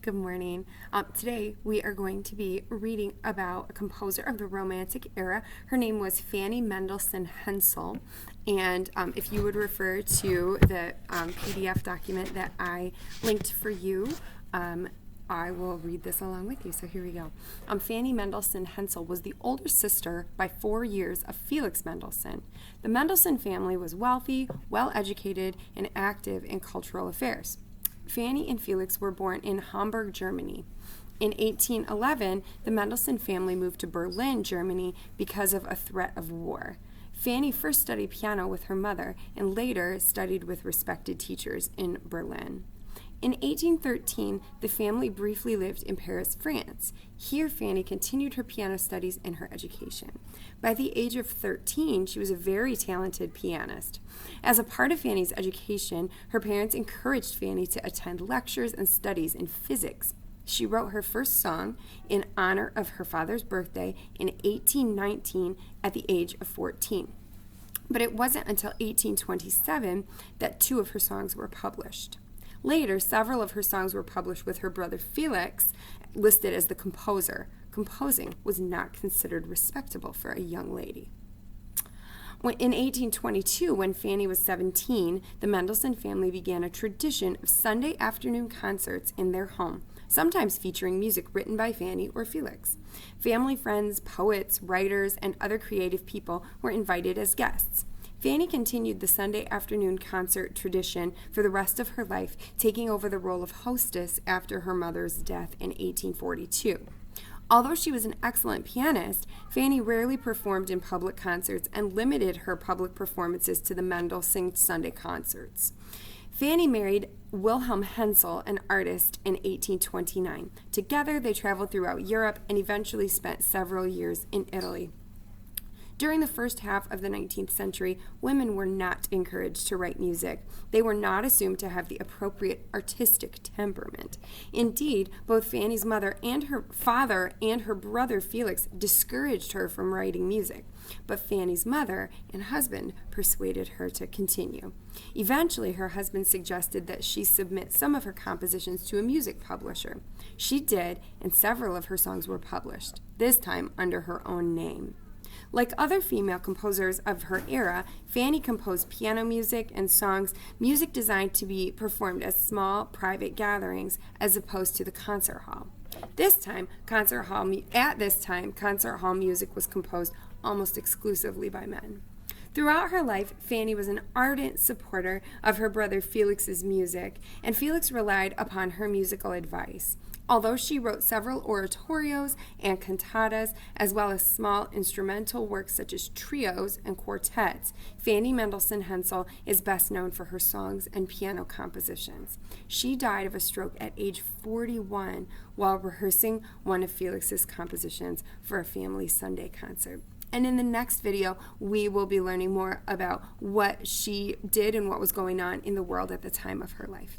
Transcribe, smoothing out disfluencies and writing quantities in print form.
Good morning. Today we are going to be reading about a composer of the Romantic era. Her name was Fanny Mendelssohn Hensel. And if you would refer to the PDF document that I linked for you, I will read this along with you. So here we go. Fanny Mendelssohn Hensel was the older sister by 4 years of Felix Mendelssohn. The Mendelssohn family was wealthy, well-educated, and active in cultural affairs. Fanny and Felix were born in Hamburg, Germany. In 1811, the Mendelssohn family moved to Berlin, Germany, because of a threat of war. Fanny first studied piano with her mother and later studied with respected teachers in Berlin. In 1813, the family briefly lived in Paris, France. Here, Fanny continued her piano studies and her education. By the age of 13, she was a very talented pianist. As a part of Fanny's education, her parents encouraged Fanny to attend lectures and studies in physics. She wrote her first song in honor of her father's birthday in 1819 at the age of 14. But it wasn't until 1827 that 2 of her songs were published. Later, several of her songs were published with her brother Felix, listed as the composer. Composing was not considered respectable for a young lady. In 1822, when Fanny was 17, the Mendelssohn family began a tradition of Sunday afternoon concerts in their home, sometimes featuring music written by Fanny or Felix. Family friends, poets, writers, and other creative people were invited as guests. Fanny continued the Sunday afternoon concert tradition for the rest of her life, taking over the role of hostess after her mother's death in 1842. Although she was an excellent pianist, Fanny rarely performed in public concerts and limited her public performances to the Mendelssohn Sunday concerts. Fanny married Wilhelm Hensel, an artist, in 1829. Together, they traveled throughout Europe and eventually spent several years in Italy. During the first half of the 19th century, women were not encouraged to write music. They were not assumed to have the appropriate artistic temperament. Indeed, both Fanny's mother and her father and her brother Felix discouraged her from writing music. But Fanny's mother and husband persuaded her to continue. Eventually, her husband suggested that she submit some of her compositions to a music publisher. She did, and several of her songs were published, this time under her own name. Like other female composers of her era, Fanny composed piano music and songs, music designed to be performed at small, private gatherings as opposed to the concert hall. At this time, concert hall music was composed almost exclusively by men. Throughout her life, Fanny was an ardent supporter of her brother Felix's music, and Felix relied upon her musical advice. Although she wrote several oratorios and cantatas, as well as small instrumental works such as trios and quartets, Fanny Mendelssohn Hensel is best known for her songs and piano compositions. She died of a stroke at age 41 while rehearsing one of Felix's compositions for a family Sunday concert. And in the next video, we will be learning more about what she did and what was going on in the world at the time of her life.